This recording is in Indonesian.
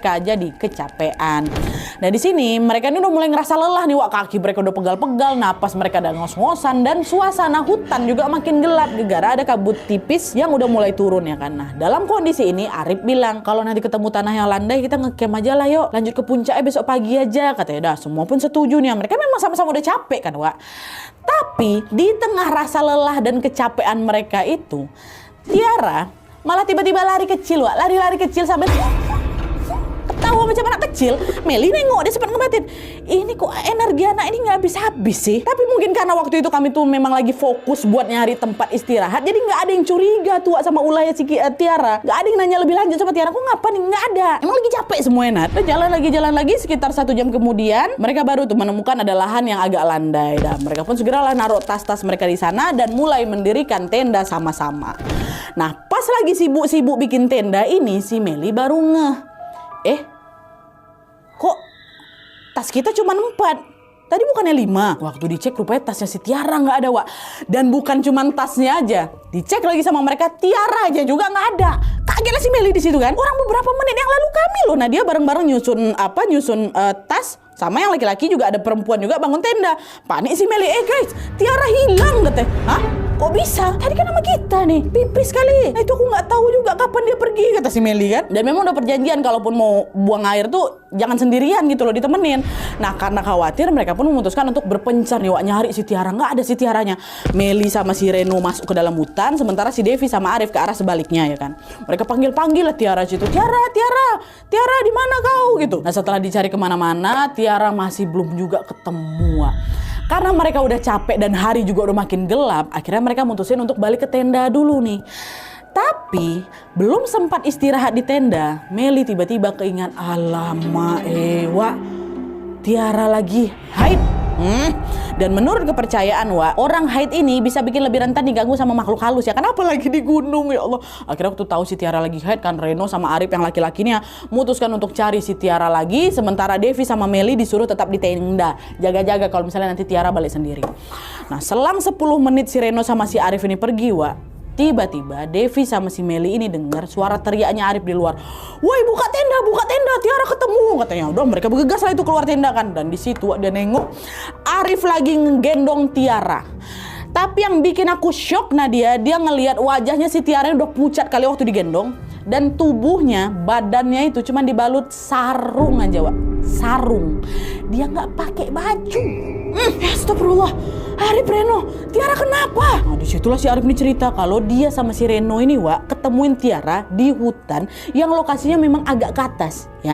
mereka jadi kecapean. Nah di sini mereka ini udah mulai ngerasa lelah nih, wak, kaki mereka udah pegal-pegal, napas mereka udah ngos-ngosan, dan suasana hutan juga makin gelap gara-gara ada kabut tipis yang udah mulai turun ya kan. Nah dalam kondisi ini Arif bilang kalau nanti ketemu tanah yang landai kita ngecamp aja lah, yuk lanjut ke puncaknya besok pagi aja, katanya. Dah semua pun setuju nih, mereka memang sama-sama udah capek kan, wak. Tapi di tengah rasa lelah dan kecapean mereka itu, Tiara malah tiba-tiba lari kecil, wak. Lari-lari kecil sambil ketawa macam anak kecil. Meli nengok, dia sempat ngebatin, ini kok energi anak ini nggak habis-habis sih. Tapi mungkin karena waktu itu kami tuh memang lagi fokus buat nyari tempat istirahat, jadi nggak ada yang curiga tuh sama ulahnya si Tiara. Nggak ada yang nanya lebih lanjut sama Tiara, kok ngapa nih? Nggak ada, emang lagi capek semua Nat. Dan jalan lagi sekitar 1 jam kemudian mereka baru tuh menemukan ada lahan yang agak landai, dan mereka pun segeralah naruh tas-tas mereka di sana dan mulai mendirikan tenda sama-sama. Nah pas lagi sibuk-sibuk bikin tenda ini, si Meli baru ngeh, kok tas kita cuma 4? Tadi bukannya 5. Waktu dicek rupanya tasnya si Tiara nggak ada, wak. Dan bukan cuma tasnya aja, dicek lagi sama mereka, Tiara aja juga nggak ada. Kagetlah si Meli di situ kan. Orang beberapa menit yang lalu kami loh, nah dia bareng-bareng nyusun tas. Sama yang laki-laki juga ada perempuan juga bangun tenda. Panik si Meli, guys, Tiara hilang katanya. Hah? Kok bisa? Tadi kan sama kita nih, pipis kali. Nah itu aku nggak tahu juga kapan dia pergi, kata si Meli kan. Dan memang udah perjanjian kalaupun mau buang air tuh jangan sendirian gitu loh, ditemenin. Nah karena khawatir mereka pun memutuskan untuk berpencar nih, wak, nyari si Tiara. Nggak ada si Tiaranya. Meli sama si Reno masuk ke dalam hutan, sementara si Devi sama Arif ke arah sebaliknya ya kan. Mereka panggil lah Tiara situ, Tiara di mana kau gitu. Nah setelah dicari kemana-mana, Tiara masih belum juga ketemu, wak. Karena mereka udah capek dan hari juga udah makin gelap, akhirnya mereka mutusin untuk balik ke tenda dulu nih. Tapi belum sempat istirahat di tenda, Meli tiba-tiba keingat, alamak wak, Tiara lagi haid. Dan menurut kepercayaan, wak, orang haid ini bisa bikin lebih rentan diganggu sama makhluk halus ya. Kenapa lagi di gunung, ya Allah. Akhirnya waktu tahu si Tiara lagi haid kan, Reno sama Arif yang laki-lakinya memutuskan untuk cari si Tiara lagi. Sementara Devi sama Meli disuruh tetap di tenda, jaga-jaga kalau misalnya nanti Tiara balik sendiri. Nah selang 10 menit si Reno sama si Arif ini pergi, wak, tiba-tiba Devi sama si Meli ini dengar suara teriaknya Arif di luar. Woi, buka tenda, Tiara ketemu, katanya. Udah mereka bergegas lah itu keluar tenda kan. Dan di situ dia nengok Arif lagi ngegendong Tiara. Tapi yang bikin aku shock, Nadia, dia ngelihat wajahnya si Tiara udah pucat kali waktu digendong, dan tubuhnya, badannya itu cuma dibalut sarung aja, wak. Sarung. Dia nggak pakai baju. Astagfirullah. Arif, Reno, Tiara kenapa? Nah disitulah si Arif ini cerita kalau dia sama si Reno ini, wak, ketemuin Tiara di hutan yang lokasinya memang agak ke atas ya.